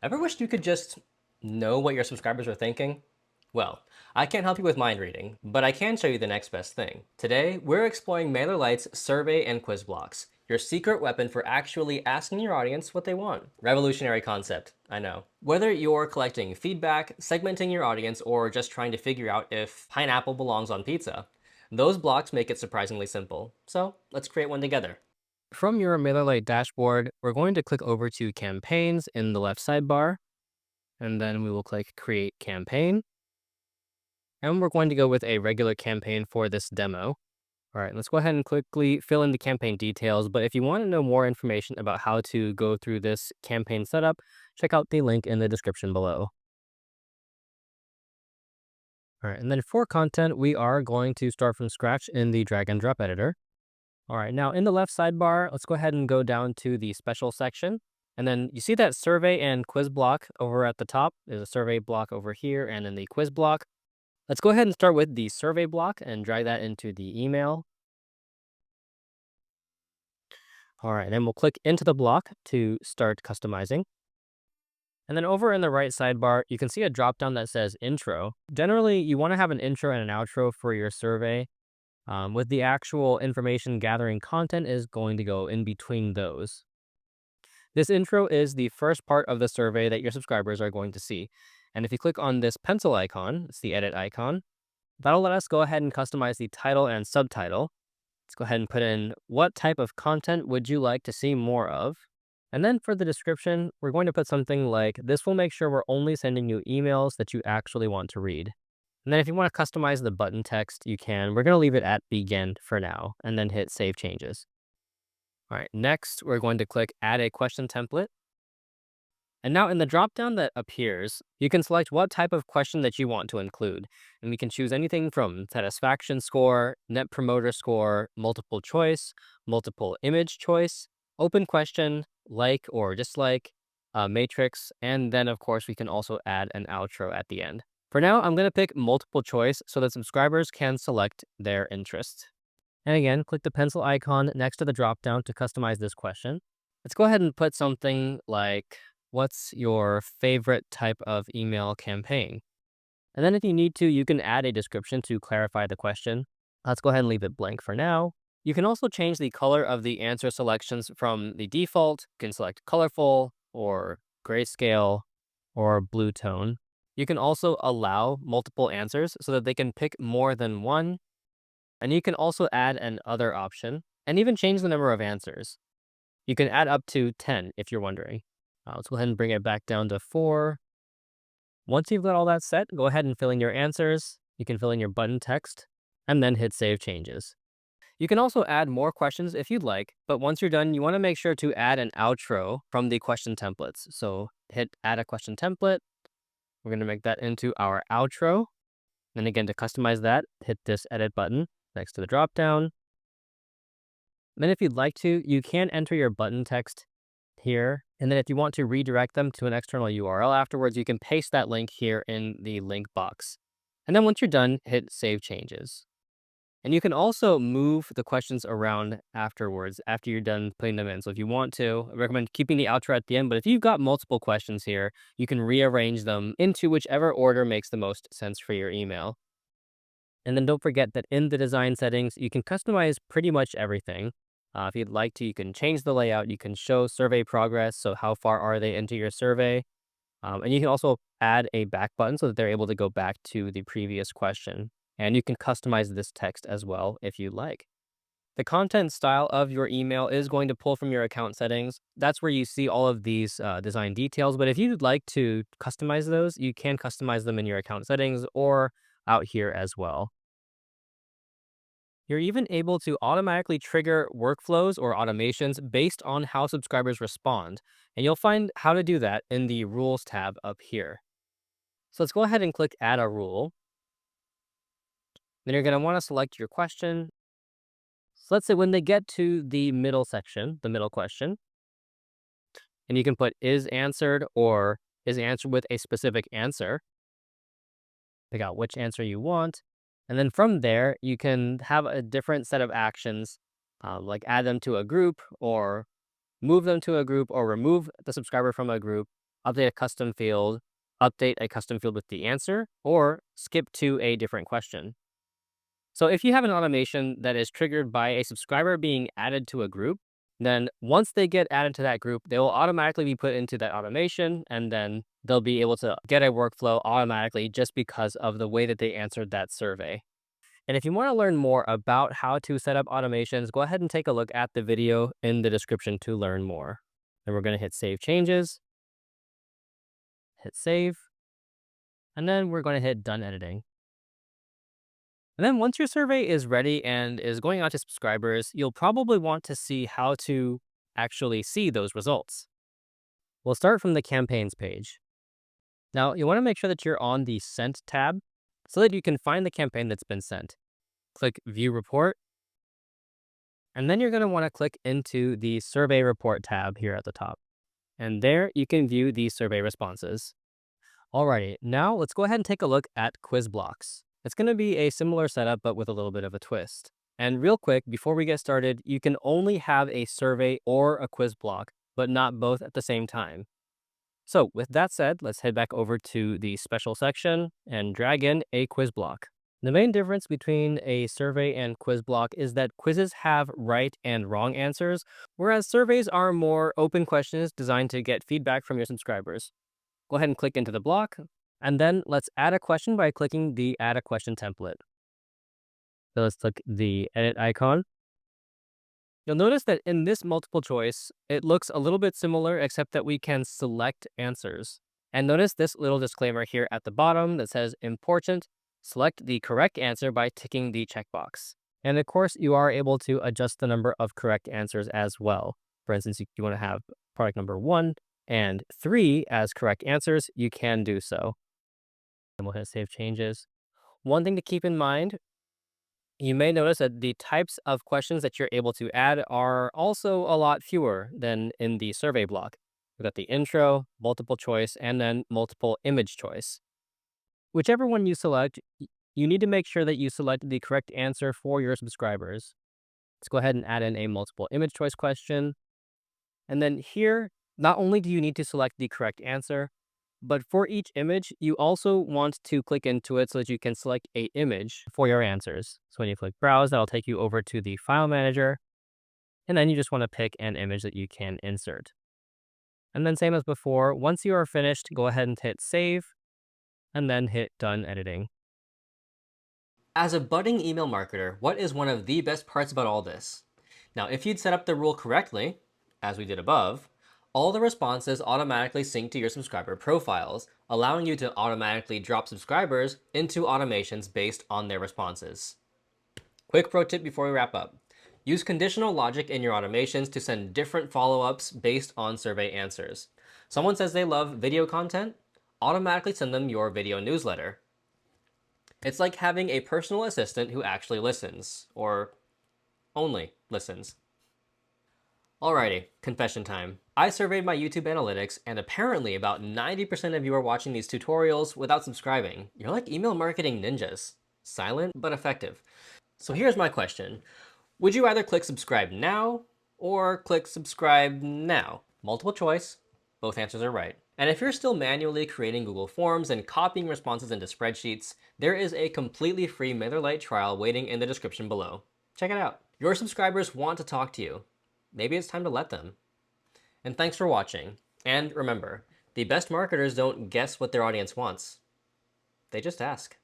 Ever wished you could just know what your subscribers are thinking? Well, I can't help you with mind reading, but I can show you the next best thing. Today, we're exploring MailerLite's survey and quiz blocks, your secret weapon for actually asking your audience what they want. Revolutionary concept, I know. Whether you're collecting feedback, segmenting your audience, or just trying to figure out if pineapple belongs on pizza, those blocks make it surprisingly simple. So let's create one together. From your MailerLite dashboard, we're going to click over to Campaigns in the left sidebar, and then we will click Create Campaign. And we're going to go with a regular campaign for this demo. All right, let's go ahead and quickly fill in the campaign details. But if you want to know more information about how to go through this campaign setup, check out the link in the description below. All right, and then for content, we are going to start from scratch in the drag and drop editor. All right, now in the left sidebar, let's go ahead and go down to the special section. And then you see that survey and quiz block over at the top. There's a survey block over here and then the quiz block. Let's go ahead and start with the survey block and drag that into the email. All right, then we'll click into the block to start customizing. And then over in the right sidebar, you can see a dropdown that says intro. Generally, you want to have an intro and an outro for your survey. With the actual information gathering content is going to go in between those. This intro is the first part of the survey that your subscribers are going to see. And if you click on this pencil icon, it's the edit icon, that'll let us go ahead and customize the title and subtitle. Let's go ahead and put in what type of content would you like to see more of. And then for the description, we're going to put something like, this will make sure we're only sending you emails that you actually want to read. And then if you want to customize the button text, you can. We're going to leave it at begin for now, and then hit save changes. All right, next, we're going to click add a question template. And now in the dropdown that appears, you can select what type of question that you want to include. And we can choose anything from satisfaction score, net promoter score, multiple choice, multiple image choice, open question, like or dislike, matrix, and then of course we can also add an outro at the end. For now, I'm going to pick multiple choice so that subscribers can select their interest. And again, click the pencil icon next to the dropdown to customize this question. Let's go ahead and put something like, what's your favorite type of email campaign? And then if you need to, you can add a description to clarify the question. Let's go ahead and leave it blank for now. You can also change the color of the answer selections from the default. You can select colorful or grayscale or blue tone. You can also allow multiple answers so that they can pick more than one. And you can also add an other option and even change the number of answers. You can add up to 10 if you're wondering. Let's go ahead and bring it back down to 4. Once you've got all that set, go ahead and fill in your answers. You can fill in your button text and then hit save changes. You can also add more questions if you'd like, but once you're done, you want to make sure to add an outro from the question templates. So hit add a question template. We're going to make that into our outro. And again, to customize that, hit this edit button next to the dropdown. Then if you'd like to, you can enter your button text here. And then if you want to redirect them to an external URL afterwards, you can paste that link here in the link box. And then once you're done, hit save changes. And you can also move the questions around afterwards after you're done putting them in. So if you want to, I recommend keeping the outro at the end. But if you've got multiple questions here, you can rearrange them into whichever order makes the most sense for your email. And then don't forget that in the design settings, you can customize pretty much everything. If you'd like to, you can change the layout. You can show survey progress. So how far are they into your survey? And you can also add a back button so that they're able to go back to the previous question. And you can customize this text as well if you like. The content style of your email is going to pull from your account settings. That's where you see all of these design details. But if you'd like to customize those, you can customize them in your account settings or out here as well. You're even able to automatically trigger workflows or automations based on how subscribers respond. And you'll find how to do that in the Rules tab up here. So let's go ahead and click Add a Rule. Then you're going to want to select your question. So let's say when they get to the middle section, the middle question, and you can put is answered or is answered with a specific answer. Pick out which answer you want. And then from there, you can have a different set of actions, like add them to a group or move them to a group or remove the subscriber from a group. update a custom field, update a custom field with the answer, or skip to a different question. So if you have an automation that is triggered by a subscriber being added to a group, then once they get added to that group, they will automatically be put into that automation, and then they'll be able to get a workflow automatically just because of the way that they answered that survey. And if you want to learn more about how to set up automations, go ahead and take a look at the video in the description to learn more. Then we're going to hit Save Changes, hit Save, and then we're going to hit Done Editing. And then once your survey is ready and is going out to subscribers, you'll probably want to see how to actually see those results. We'll start from the campaigns page. Now, you want to make sure that you're on the Sent tab so that you can find the campaign that's been sent. Click View Report, and then you're going to want to click into the Survey Report tab here at the top. And there you can view the survey responses. Alrighty, now let's go ahead and take a look at quiz blocks. It's going to be a similar setup, but with a little bit of a twist. And real quick, before we get started, you can only have a survey or a quiz block, but not both at the same time. So with that said, let's head back over to the special section and drag in a quiz block. The main difference between a survey and quiz block is that quizzes have right and wrong answers, whereas surveys are more open questions designed to get feedback from your subscribers. Go ahead and click into the block, and then let's add a question by clicking the Add a Question template. So let's click the edit icon. You'll notice that in this multiple choice, it looks a little bit similar except that we can select answers. And notice this little disclaimer here at the bottom that says important, select the correct answer by ticking the checkbox. And of course, you are able to adjust the number of correct answers as well. For instance, if you want to have product number 1 and 3 as correct answers, you can do so. And we'll hit Save Changes. One thing to keep in mind, you may notice that the types of questions that you're able to add are also a lot fewer than in the survey block. We've got the intro, multiple choice, and then multiple image choice. Whichever one you select, you need to make sure that you select the correct answer for your subscribers. Let's go ahead and add in a multiple image choice question. And then here, not only do you need to select the correct answer, but for each image, you also want to click into it so that you can select an image for your answers. So when you click Browse, that'll take you over to the File Manager. And then you just want to pick an image that you can insert. And then same as before, once you are finished, go ahead and hit Save, and then hit Done Editing. As a budding email marketer, what is one of the best parts about all this? Now, if you'd set up the rule correctly, as we did above, all the responses automatically sync to your subscriber profiles, allowing you to automatically drop subscribers into automations based on their responses. Quick pro tip before we wrap up. Use conditional logic in your automations to send different follow-ups based on survey answers. Someone says they love video content, automatically send them your video newsletter. It's like having a personal assistant who actually listens, or only listens. Alrighty, confession time. I surveyed my YouTube analytics, and apparently about 90% of you are watching these tutorials without subscribing. You're like email marketing ninjas. Silent, but effective. So here's my question. Would you either click subscribe now, or click subscribe now? Multiple choice, both answers are right. And if you're still manually creating Google Forms and copying responses into spreadsheets, there is a completely free MailerLite trial waiting in the description below. Check it out. Your subscribers want to talk to you. Maybe it's time to let them. And thanks for watching. And remember, the best marketers don't guess what their audience wants. They just ask.